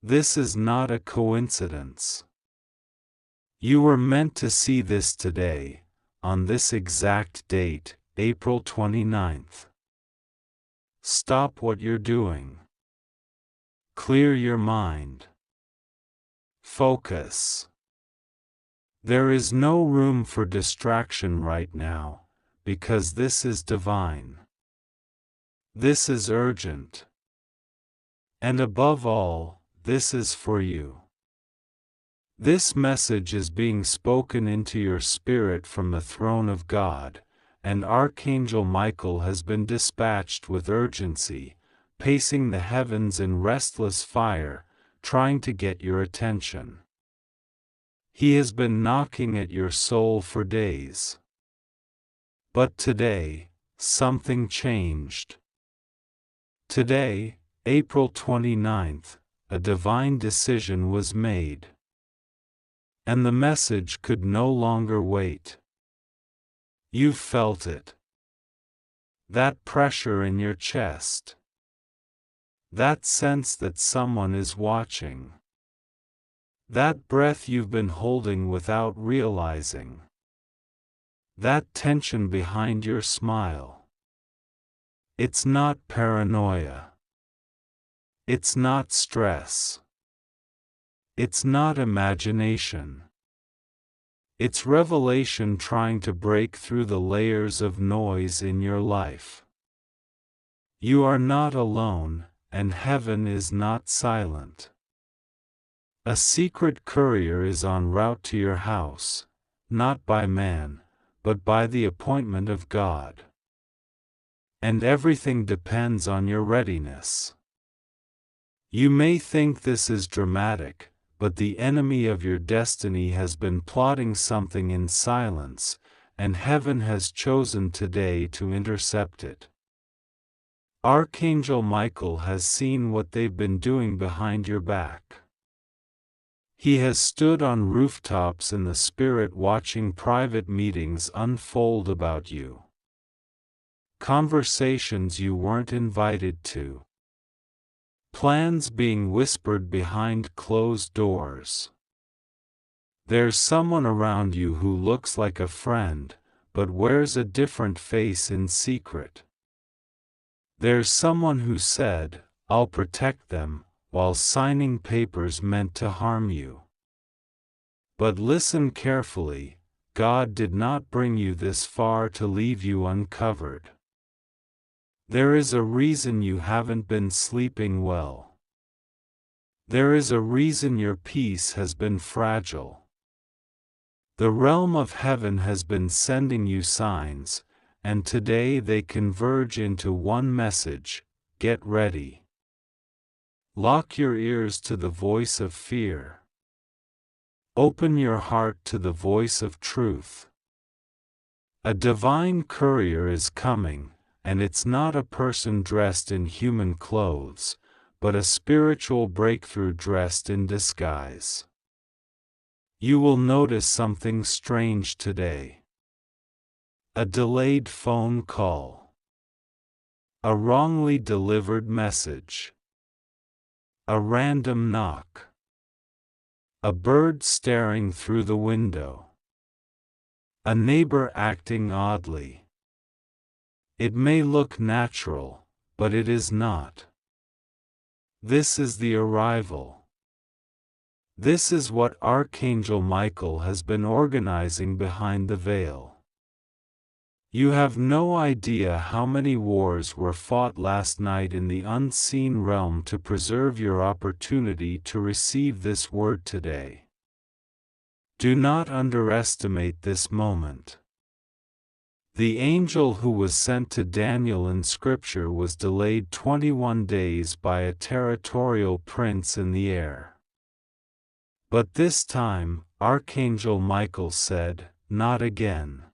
This is not a coincidence. You were meant to see this today, on this exact date, April 29th. Stop what you're doing. Clear your mind. Focus. There is no room for distraction right now, because this is divine. This is urgent. And above all, this is for you. This message is being spoken into your spirit from the throne of God, and Archangel Michael has been dispatched with urgency, pacing the heavens in restless fire, trying to get your attention. He has been knocking at your soul for days. But today, something changed. Today, April 29th, a divine decision was made. And the message could no longer wait. You felt it. That pressure in your chest. That sense that someone is watching. That breath you've been holding without realizing. That tension behind your smile. It's not paranoia. It's not stress. It's not imagination. It's revelation trying to break through the layers of noise in your life. You are not alone, and heaven is not silent. A secret courier is en route to your house, not by man, but by the appointment of God. And everything depends on your readiness. You may think this is dramatic, but the enemy of your destiny has been plotting something in silence, and heaven has chosen today to intercept it. Archangel Michael has seen what they've been doing behind your back. He has stood on rooftops in the spirit watching private meetings unfold about you. Conversations you weren't invited to. Plans being whispered behind closed doors. There's someone around you who looks like a friend, but wears a different face in secret. There's someone who said, "I'll protect them," while signing papers meant to harm you. But listen carefully, God did not bring you this far to leave you uncovered. There is a reason you haven't been sleeping well. There is a reason your peace has been fragile. The realm of heaven has been sending you signs, and today they converge into one message: get ready. Lock your ears to the voice of fear. Open your heart to the voice of truth. A divine courier is coming, and it's not a person dressed in human clothes, but a spiritual breakthrough dressed in disguise. You will notice something strange today. A delayed phone call. A wrongly delivered message. A random knock. A bird staring through the window. A neighbor acting oddly. It may look natural, but it is not. This is the arrival. This is what Archangel Michael has been organizing behind the veil. You have no idea how many wars were fought last night in the unseen realm to preserve your opportunity to receive this word today. Do not underestimate this moment. The angel who was sent to Daniel in Scripture was delayed 21 days by a territorial prince in the air. But this time, Archangel Michael said, "Not again.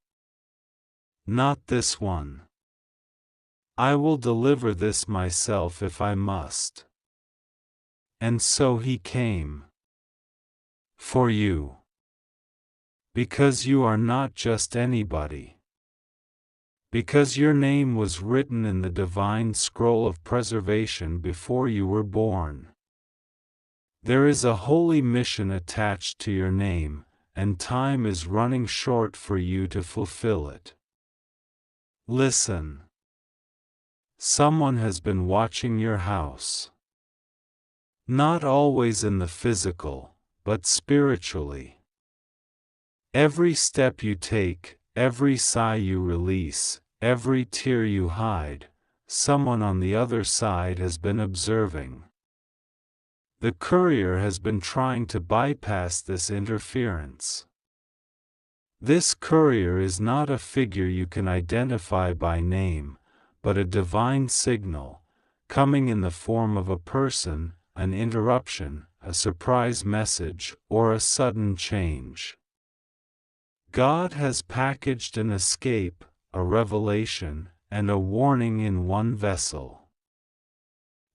Not this one. I will deliver this myself if I must." And so he came. For you. Because you are not just anybody. Because your name was written in the divine scroll of preservation before you were born. There is a holy mission attached to your name, and time is running short for you to fulfill it. Listen. Someone has been watching your house. Not always in the physical, but spiritually. Every step you take, every sigh you release, every tear you hide, someone on the other side has been observing. The courier has been trying to bypass this interference. This courier is not a figure you can identify by name, but a divine signal, coming in the form of a person, an interruption, a surprise message, or a sudden change. God has packaged an escape, a revelation, and a warning in one vessel.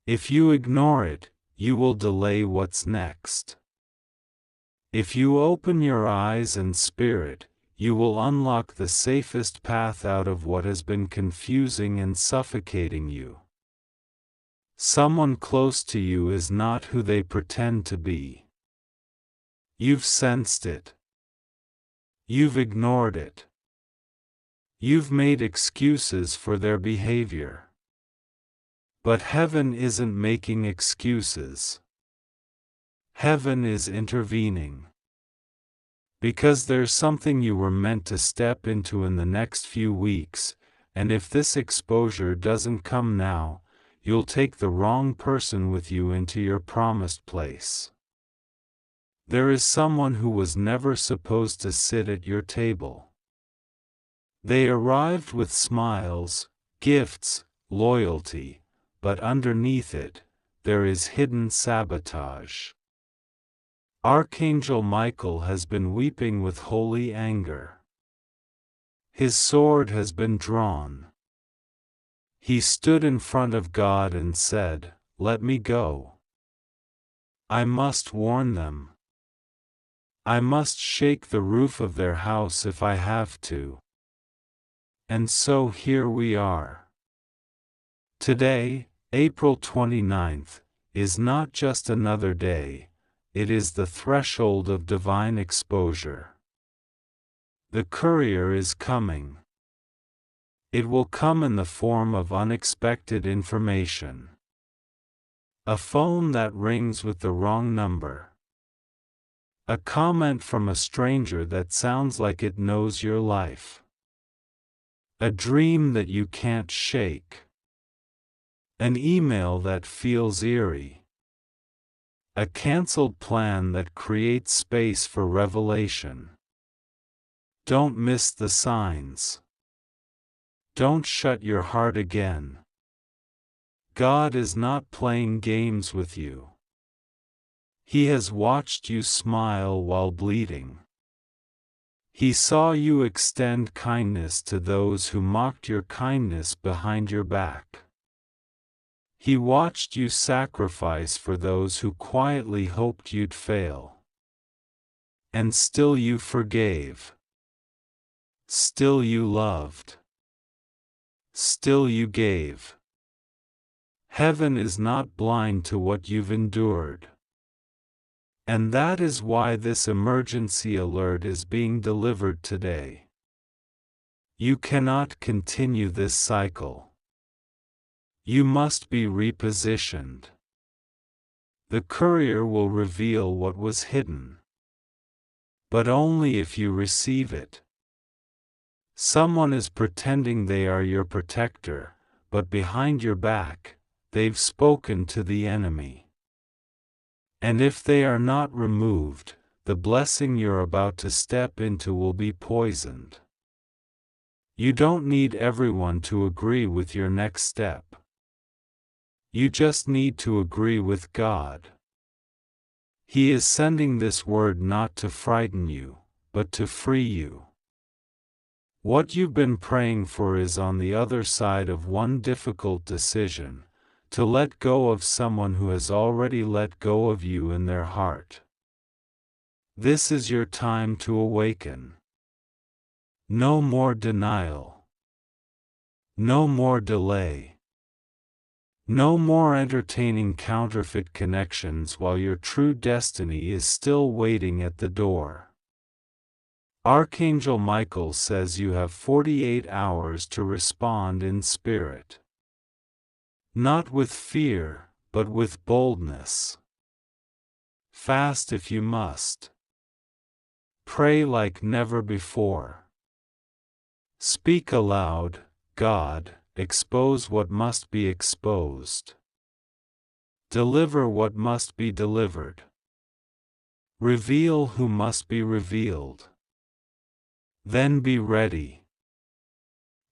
If you ignore it, you will delay what's next. If you open your eyes and spirit, you will unlock the safest path out of what has been confusing and suffocating you. Someone close to you is not who they pretend to be. You've sensed it. You've ignored it. You've made excuses for their behavior. But heaven isn't making excuses. Heaven is intervening. Because there's something you were meant to step into in the next few weeks, and if this exposure doesn't come now, you'll take the wrong person with you into your promised place. There is someone who was never supposed to sit at your table. They arrived with smiles, gifts, loyalty, but underneath it, there is hidden sabotage. Archangel Michael has been weeping with holy anger. His sword has been drawn. He stood in front of God and said, "Let me go. I must warn them. I must shake the roof of their house if I have to." And so here we are. Today, April 29th, is not just another day, it is the threshold of divine exposure. The courier is coming. It will come in the form of unexpected information. A phone that rings with the wrong number. A comment from a stranger that sounds like it knows your life. A dream that you can't shake. An email that feels eerie. A canceled plan that creates space for revelation. Don't miss the signs. Don't shut your heart again. God is not playing games with you. He has watched you smile while bleeding. He saw you extend kindness to those who mocked your kindness behind your back. He watched you sacrifice for those who quietly hoped you'd fail. And still you forgave. Still you loved. Still you gave. Heaven is not blind to what you've endured. And that is why this emergency alert is being delivered today. You cannot continue this cycle. You must be repositioned. The courier will reveal what was hidden. But only if you receive it. Someone is pretending they are your protector, but behind your back, they've spoken to the enemy. And if they are not removed, the blessing you're about to step into will be poisoned. You don't need everyone to agree with your next step. You just need to agree with God. He is sending this word not to frighten you, but to free you. What you've been praying for is on the other side of one difficult decision, to let go of someone who has already let go of you in their heart. This is your time to awaken. No more denial. No more delay. No more entertaining counterfeit connections while your true destiny is still waiting at the door. Archangel Michael says you have 48 hours to respond in spirit. Not with fear, but with boldness. Fast if you must. Pray like never before. Speak aloud, God, expose what must be exposed. Deliver what must be delivered. Reveal who must be revealed. Then be ready.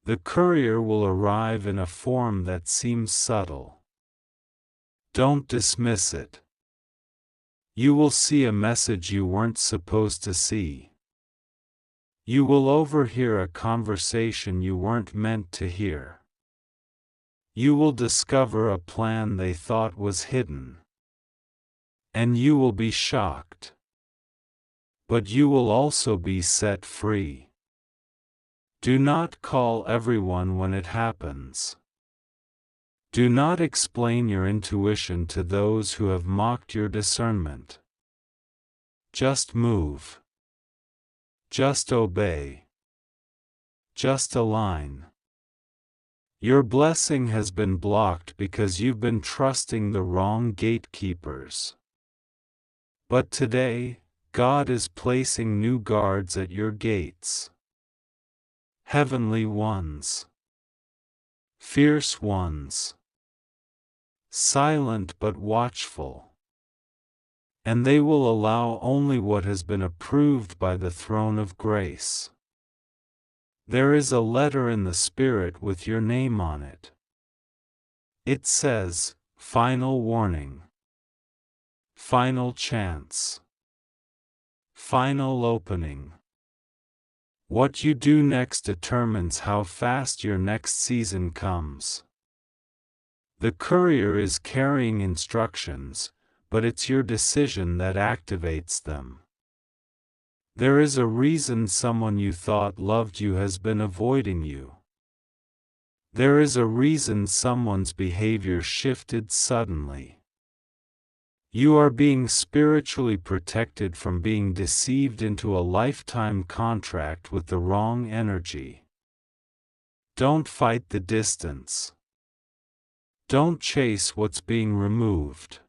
The courier will arrive in a form that seems subtle. Don't dismiss it. You will see a message you weren't supposed to see. You will overhear a conversation you weren't meant to hear. You will discover a plan they thought was hidden. And you will be shocked. But you will also be set free. Do not call everyone when it happens. Do not explain your intuition to those who have mocked your discernment. Just move. Just obey. Just align. Your blessing has been blocked because you've been trusting the wrong gatekeepers. But today, God is placing new guards at your gates. Heavenly ones. Fierce ones. Silent but watchful. And they will allow only what has been approved by the throne of grace. There is a letter in the Spirit with your name on it. It says, Final warning. Final chance. Final opening. What you do next determines how fast your next season comes. The courier is carrying instructions, but it's your decision that activates them. There is a reason someone you thought loved you has been avoiding you. There is a reason someone's behavior shifted suddenly. You are being spiritually protected from being deceived into a lifetime contract with the wrong energy. Don't fight the distance. Don't chase what's being removed.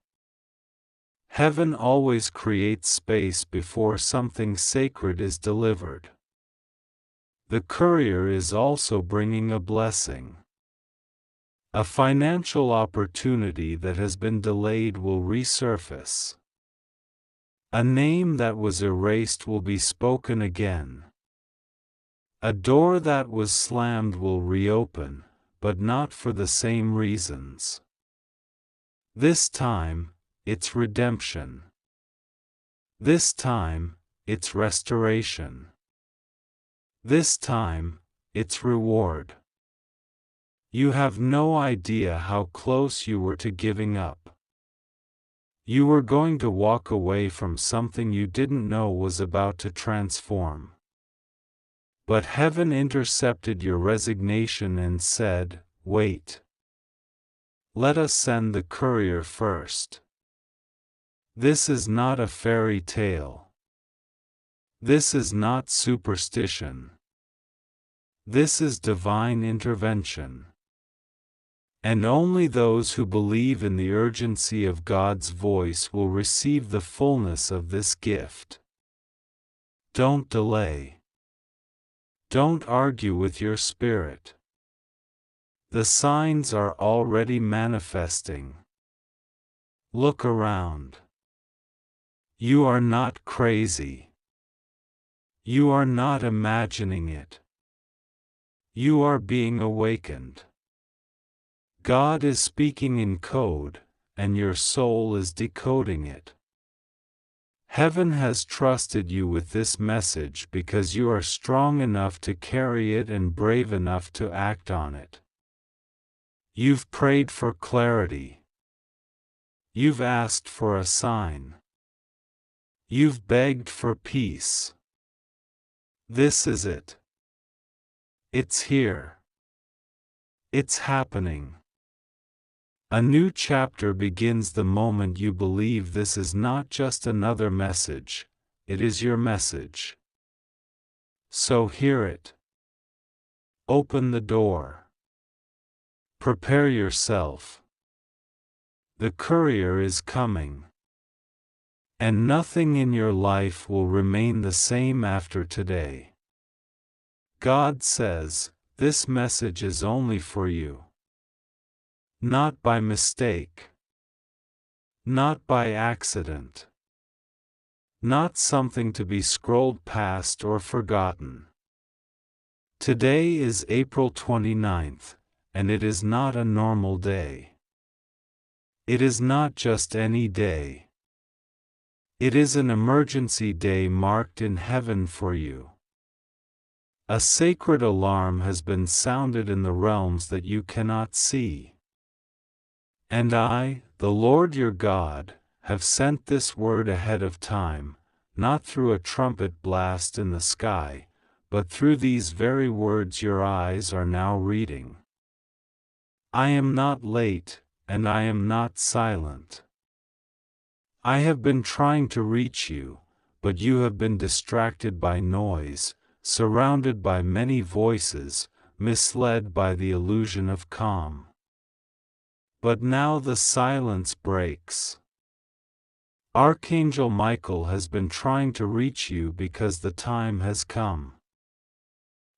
Heaven always creates space before something sacred is delivered. The courier is also bringing a blessing. A financial opportunity that has been delayed will resurface. A name that was erased will be spoken again. A door that was slammed will reopen, but not for the same reasons. This time, it's redemption. This time, it's restoration. This time, it's reward. You have no idea how close you were to giving up. You were going to walk away from something you didn't know was about to transform. But heaven intercepted your resignation and said, Wait. Let us send the courier first. This is not a fairy tale. This is not superstition. This is divine intervention. And only those who believe in the urgency of God's voice will receive the fullness of this gift. Don't delay. Don't argue with your spirit. The signs are already manifesting. Look around. You are not crazy. You are not imagining it. You are being awakened. God is speaking in code, and your soul is decoding it. Heaven has trusted you with this message because you are strong enough to carry it and brave enough to act on it. You've prayed for clarity. You've asked for a sign. You've begged for peace. This is it. It's here. It's happening. A new chapter begins the moment you believe this is not just another message, it is your message. So hear it. Open the door. Prepare yourself. The courier is coming. And nothing in your life will remain the same after today. God says, this message is only for you. Not by mistake. Not by accident. Not something to be scrolled past or forgotten. Today is April 29th, and it is not a normal day. It is not just any day. It is an emergency day marked in heaven for you. A sacred alarm has been sounded in the realms that you cannot see. And I, the Lord your God, have sent this word ahead of time, not through a trumpet blast in the sky, but through these very words your eyes are now reading. I am not late, and I am not silent. I have been trying to reach you, but you have been distracted by noise, surrounded by many voices, misled by the illusion of calm. But now the silence breaks. Archangel Michael has been trying to reach you because the time has come.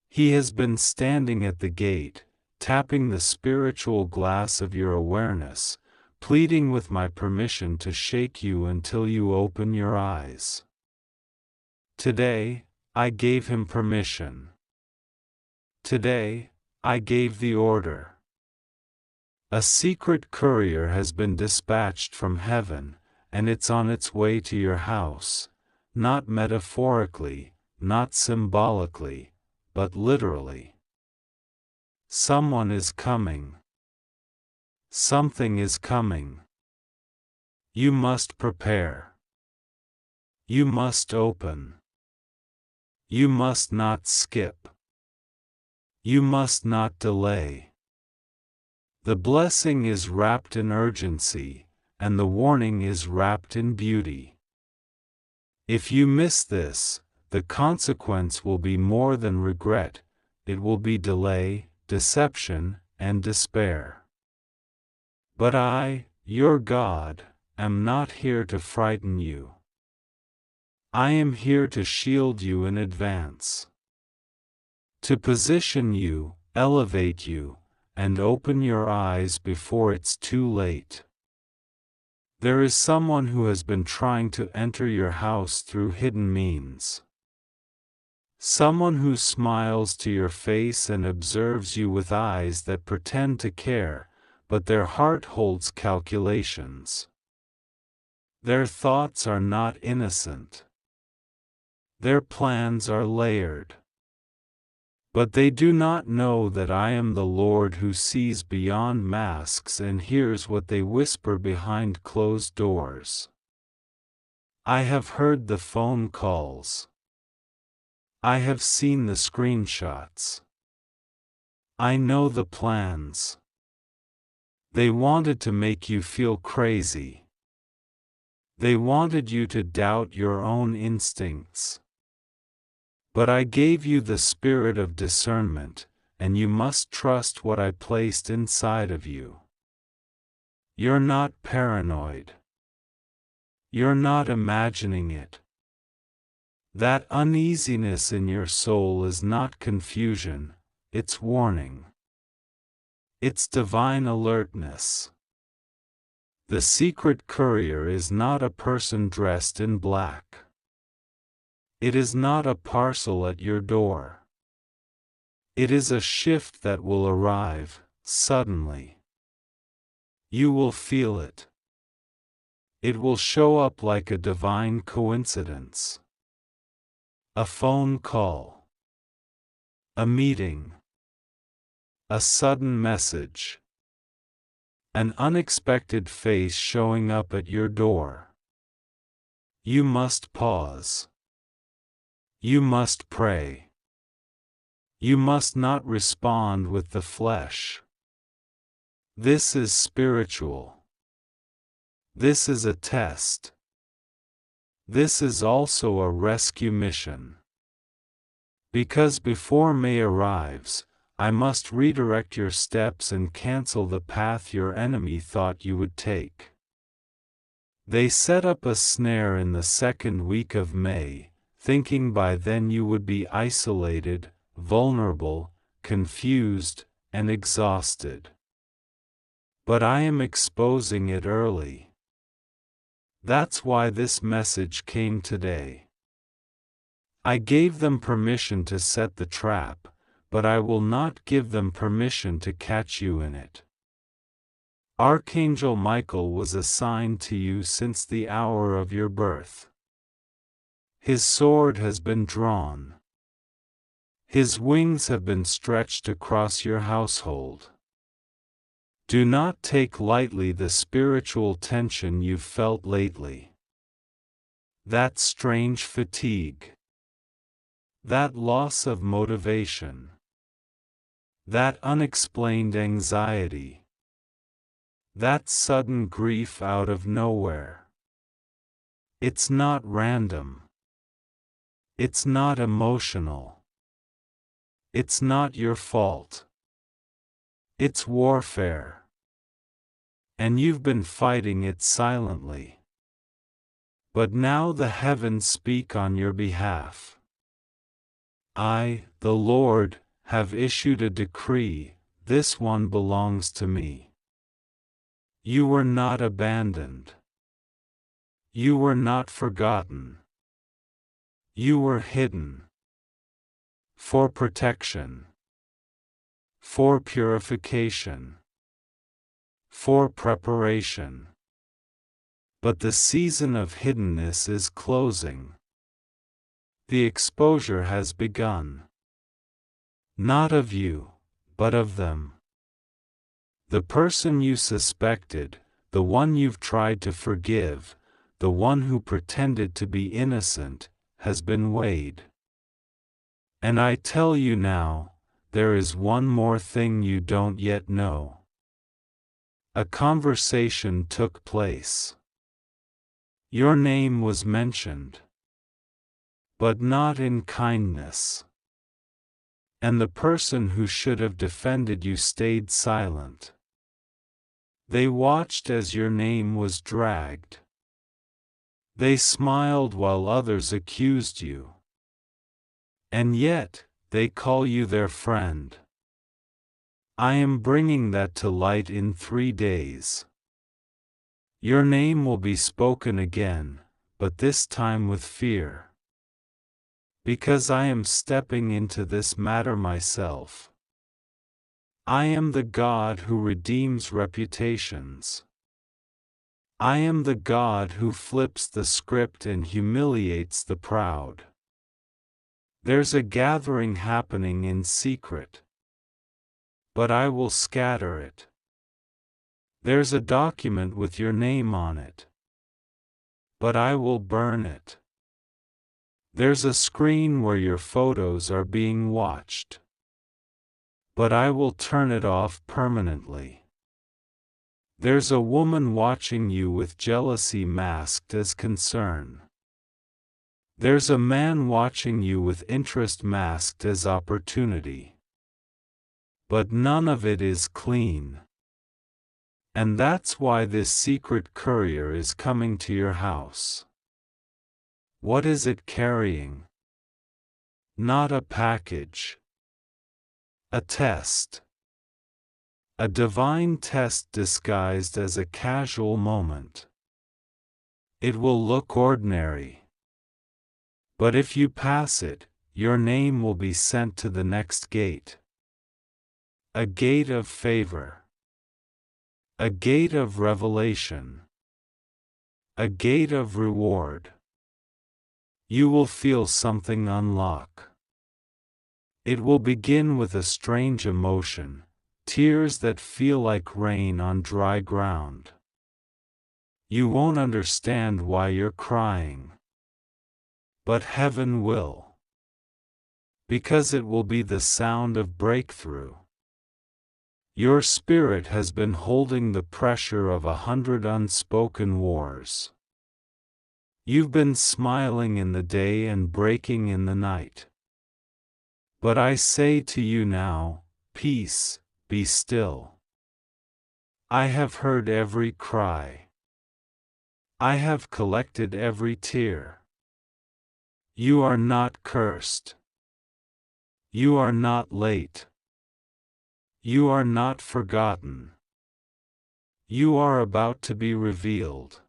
He has been standing at the gate, tapping the spiritual glass of your awareness, pleading with my permission to shake you until you open your eyes. Today, I gave him permission. Today, I gave the order. A secret courier has been dispatched from heaven, and it's on its way to your house, not metaphorically, not symbolically, but literally. Someone is coming. Something is coming. You must prepare. You must open. You must not skip. You must not delay. The blessing is wrapped in urgency, and the warning is wrapped in beauty. If you miss this, the consequence will be more than regret, it will be delay, deception, and despair. But I, your God, am not here to frighten you. I am here to shield you in advance. To position you, elevate you, and open your eyes before it's too late. There is someone who has been trying to enter your house through hidden means. Someone who smiles to your face and observes you with eyes that pretend to care, but their heart holds calculations. Their thoughts are not innocent. Their plans are layered. But they do not know that I am the Lord who sees beyond masks and hears what they whisper behind closed doors. I have heard the phone calls. I have seen the screenshots. I know the plans. They wanted to make you feel crazy. They wanted you to doubt your own instincts. But I gave you the spirit of discernment, and you must trust what I placed inside of you. You're not paranoid. You're not imagining it. That uneasiness in your soul is not confusion, it's warning. It's divine alertness. The secret courier is not a person dressed in black. It is not a parcel at your door. It is a shift that will arrive, suddenly. You will feel it. It will show up like a divine coincidence. A phone call. A meeting. A sudden message. An unexpected face showing up at your door. You must pause. You must pray. You must not respond with the flesh. This is spiritual. This is a test. This is also a rescue mission. Because before May arrives, I must redirect your steps and cancel the path your enemy thought you would take. They set up a snare in the second week of May, thinking by then you would be isolated, vulnerable, confused, and exhausted. But I am exposing it early. That's why this message came today. I gave them permission to set the trap, but I will not give them permission to catch you in it. Archangel Michael was assigned to you since the hour of your birth. His sword has been drawn. His wings have been stretched across your household. Do not take lightly the spiritual tension you've felt lately. That strange fatigue. That loss of motivation. That unexplained anxiety. That sudden grief out of nowhere. It's not random. It's not emotional. It's not your fault. It's warfare. And you've been fighting it silently. But now the heavens speak on your behalf. I, the Lord, have issued a decree. This one belongs to me. You were not abandoned. You were not forgotten. You were hidden. For protection. For purification. For preparation. But the season of hiddenness is closing. The exposure has begun. Not of you, but of them. The person you suspected, the one you've tried to forgive, the one who pretended to be innocent, has been weighed. And I tell you now, there is one more thing you don't yet know. A conversation took place. Your name was mentioned. But not in kindness. And the person who should have defended you stayed silent. They watched as your name was dragged. They smiled while others accused you. And yet, they call you their friend. I am bringing that to light in 3 days. Your name will be spoken again, but this time with fear. Because I am stepping into this matter myself. I am the God who redeems reputations. I am the God who flips the script and humiliates the proud. There's a gathering happening in secret. But I will scatter it. There's a document with your name on it. But I will burn it. There's a screen where your photos are being watched. But I will turn it off permanently. There's a woman watching you with jealousy masked as concern. There's a man watching you with interest masked as opportunity. But none of it is clean. And that's why this secret courier is coming to your house. What is it carrying? Not a package. A test. A divine test disguised as a casual moment. It will look ordinary. But if you pass it, your name will be sent to the next gate. A gate of favor. A gate of revelation. A gate of reward. You will feel something unlock. It will begin with a strange emotion, tears that feel like rain on dry ground. You won't understand why you're crying. But heaven will. Because it will be the sound of breakthrough. Your spirit has been holding the pressure of 100 unspoken wars. You've been smiling in the day and breaking in the night. But I say to you now, peace, be still. I have heard every cry. I have collected every tear. You are not cursed. You are not late. You are not forgotten. You are about to be revealed.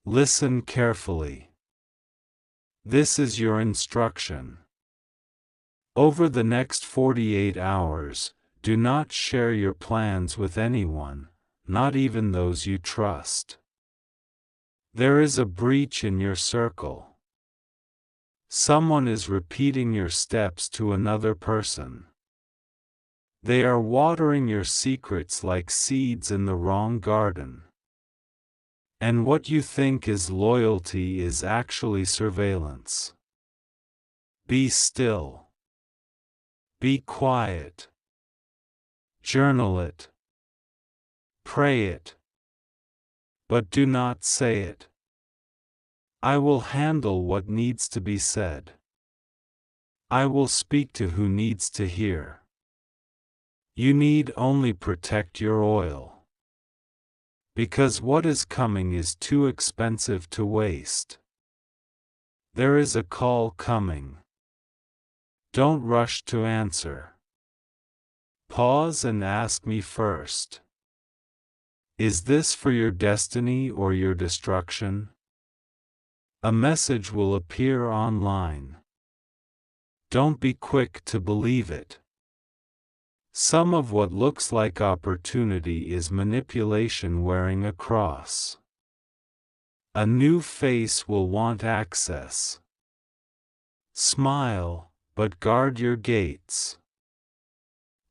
Listen carefully. This is your instruction. Over the next 48 hours, do not share your plans with anyone, not even those you trust. There is a breach in your circle. Someone is repeating your steps to another person. They are watering your secrets like seeds in the wrong garden. And what you think is loyalty is actually surveillance. Be still. Be quiet. Journal it. Pray it. But do not say it. I will handle what needs to be said. I will speak to who needs to hear. You need only protect your oil. Because what is coming is too expensive to waste. There is a call coming. Don't rush to answer. Pause and ask me first. Is this for your destiny or your destruction? A message will appear online. Don't be quick to believe it. Some of what looks like opportunity is manipulation wearing a cross. A new face will want access. Smile, but guard your gates.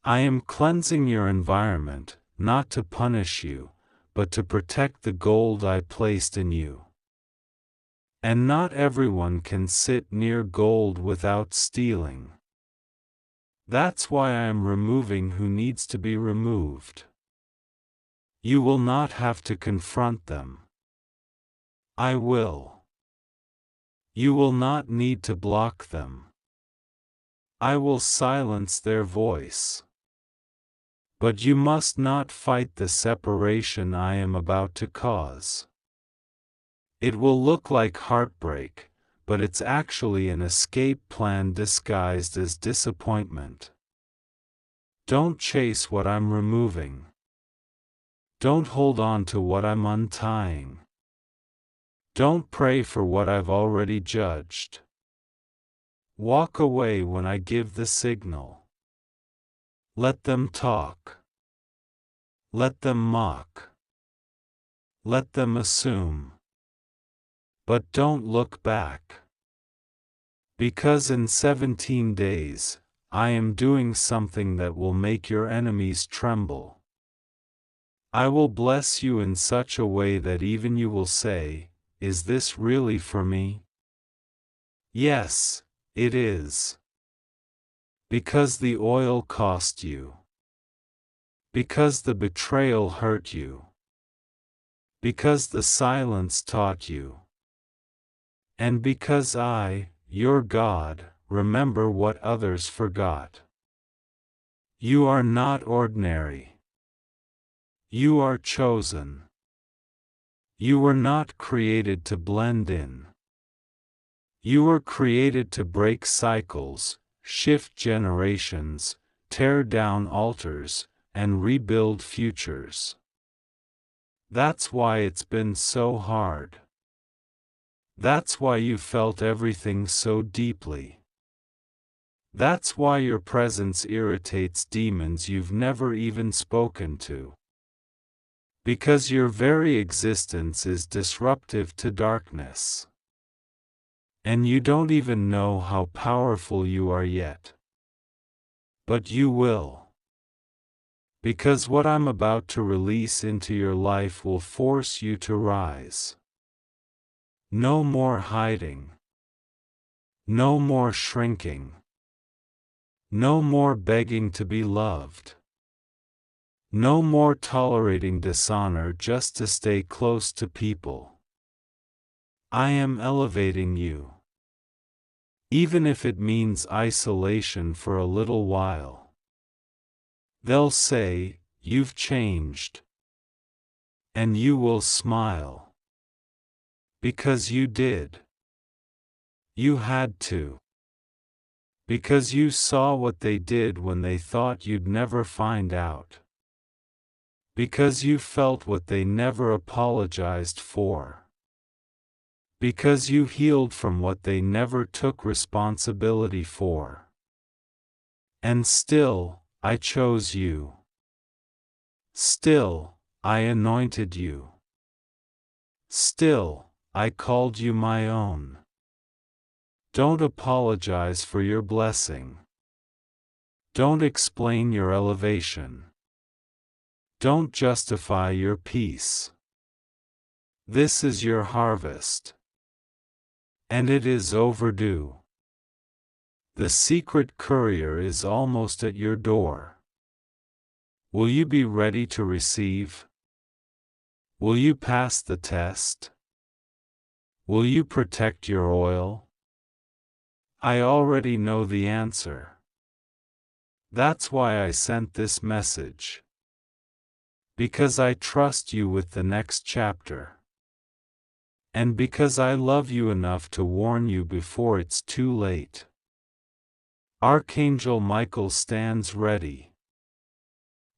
I am cleansing your environment, not to punish you, but to protect the gold I placed in you. And not everyone can sit near gold without stealing. That's why I am removing who needs to be removed. You will not have to confront them. I will. You will not need to block them. I will silence their voice. But you must not fight the separation I am about to cause. It will look like heartbreak, but it's actually an escape plan disguised as disappointment. Don't chase what I'm removing. Don't hold on to what I'm untying. Don't pray for what I've already judged. Walk away when I give the signal. Let them talk. Let them mock. Let them assume. But don't look back. Because in 17 days, I am doing something that will make your enemies tremble. I will bless you in such a way that even you will say, "Is this really for me?" Yes, it is. Because the oil cost you. Because the betrayal hurt you. Because the silence taught you. And because I, your God, remember what others forgot. You are not ordinary. You are chosen. You were not created to blend in. You were created to break cycles, shift generations, tear down altars, and rebuild futures. That's why it's been so hard. That's why you felt everything so deeply. That's why your presence irritates demons you've never even spoken to. Because your very existence is disruptive to darkness. And you don't even know how powerful you are yet. But you will. Because what I'm about to release into your life will force you to rise. No more hiding. No more shrinking. No more begging to be loved. No more tolerating dishonor just to stay close to people. I am elevating you. Even if it means isolation for a little while. They'll say, "You've changed." And you will smile. Because you did. You had to. Because you saw what they did when they thought you'd never find out. Because you felt what they never apologized for. Because you healed from what they never took responsibility for. And still, I chose you. Still, I anointed you. Still, I called you my own. Don't apologize for your blessing. Don't explain your elevation. Don't justify your peace. This is your harvest. And it is overdue. The secret courier is almost at your door. Will you be ready to receive? Will you pass the test? Will you protect your oil? I already know the answer. That's why I sent this message. Because I trust you with the next chapter. And because I love you enough to warn you before it's too late. Archangel Michael stands ready.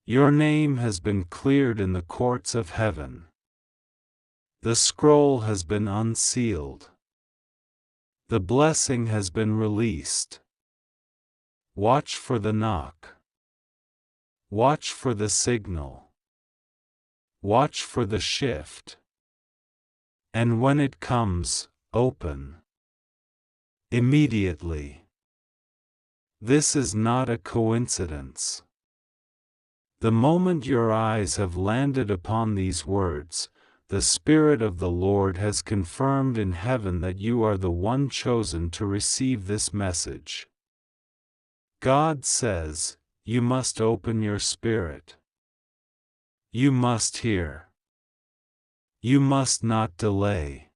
Your name has been cleared in the courts of heaven. The scroll has been unsealed. The blessing has been released. Watch for the knock. Watch for the signal. Watch for the shift. And when it comes, open. Immediately. This is not a coincidence. The moment your eyes have landed upon these words, the Spirit of the Lord has confirmed in heaven that you are the one chosen to receive this message. God says, you must open your spirit. You must hear. You must not delay.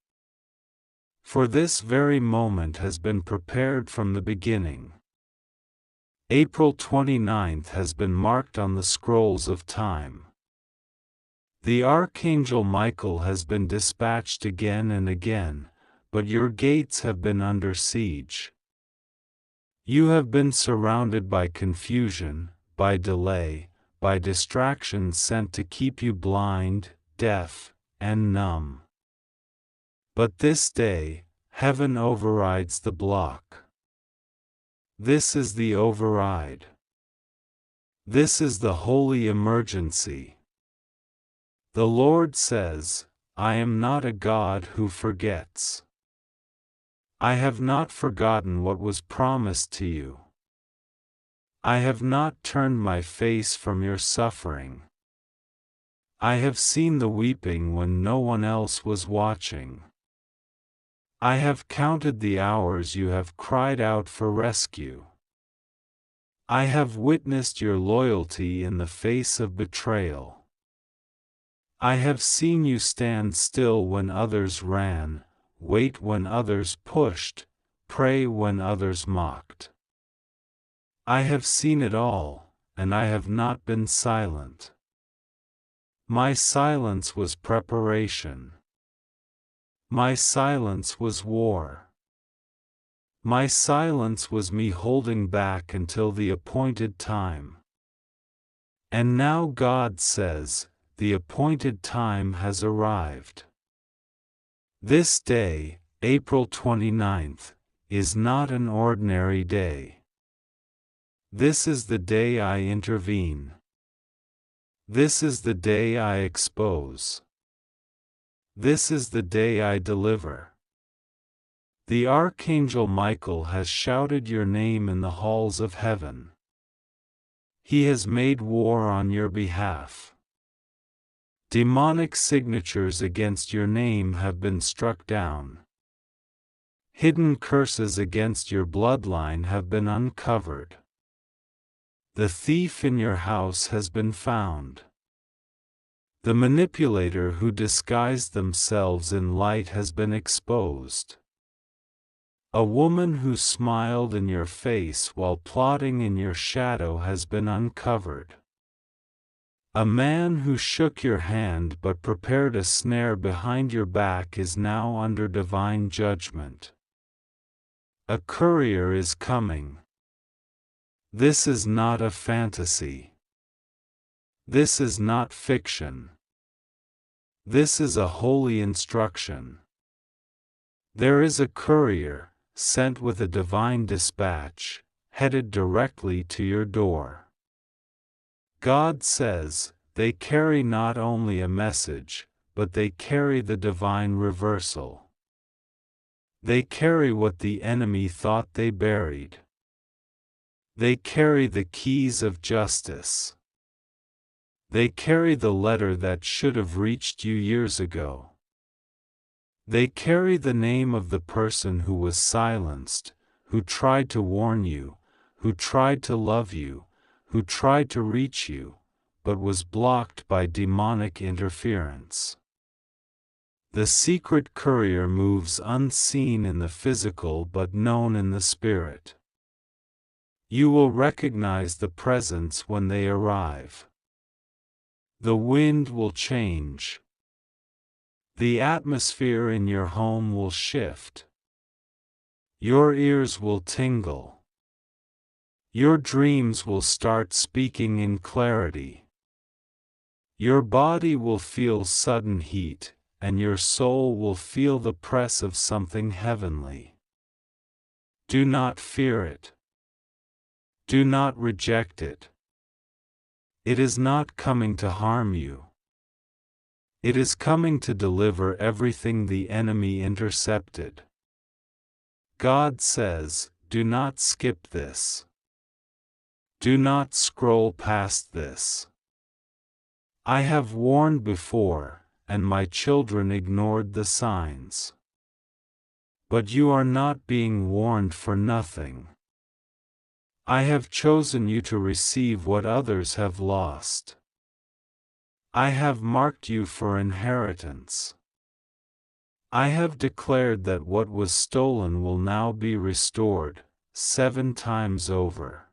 For this very moment has been prepared from the beginning. April 29th has been marked on the scrolls of time. The Archangel Michael has been dispatched again and again, but your gates have been under siege. You have been surrounded by confusion, by delay, by distractions sent to keep you blind, deaf, and numb. But this day, heaven overrides the block. This is the override. This is the holy emergency. The Lord says, I am not a God who forgets. I have not forgotten what was promised to you. I have not turned my face from your suffering. I have seen the weeping when no one else was watching. I have counted the hours you have cried out for rescue. I have witnessed your loyalty in the face of betrayal. I have seen you stand still when others ran, wait when others pushed, pray when others mocked. I have seen it all, and I have not been silent. My silence was preparation. My silence was war. My silence was me holding back until the appointed time. And now God says, the appointed time has arrived. This day, April 29th, is not an ordinary day. This is the day I intervene. This is the day I expose. This is the day I deliver. The Archangel Michael has shouted your name in the halls of heaven. He has made war on your behalf. Demonic signatures against your name have been struck down. Hidden curses against your bloodline have been uncovered. The thief in your house has been found. The manipulator who disguised themselves in light has been exposed. A woman who smiled in your face while plotting in your shadow has been uncovered. A man who shook your hand but prepared a snare behind your back is now under divine judgment. A courier is coming. This is not a fantasy. This is not fiction. This is a holy instruction. There is a courier, sent with a divine dispatch, headed directly to your door. God says, they carry not only a message, but they carry the divine reversal. They carry what the enemy thought they buried. They carry the keys of justice. They carry the letter that should have reached you years ago. They carry the name of the person who was silenced, who tried to warn you, who tried to love you, who tried to reach you, but was blocked by demonic interference. The secret courier moves unseen in the physical but known in the spirit. You will recognize the presence when they arrive. The wind will change. The atmosphere in your home will shift. Your ears will tingle. Your dreams will start speaking in clarity. Your body will feel sudden heat, and your soul will feel the press of something heavenly. Do not fear it. Do not reject it. It is not coming to harm you. It is coming to deliver everything the enemy intercepted. God says, do not skip this. Do not scroll past this. I have warned before, and my children ignored the signs. But you are not being warned for nothing. I have chosen you to receive what others have lost. I have marked you for inheritance. I have declared that what was stolen will now be restored, 7 times over.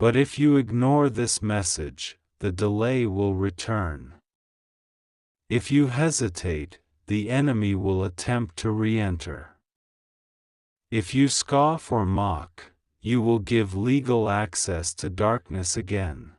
But if you ignore this message, the delay will return. If you hesitate, the enemy will attempt to re-enter. If you scoff or mock, you will give legal access to darkness again.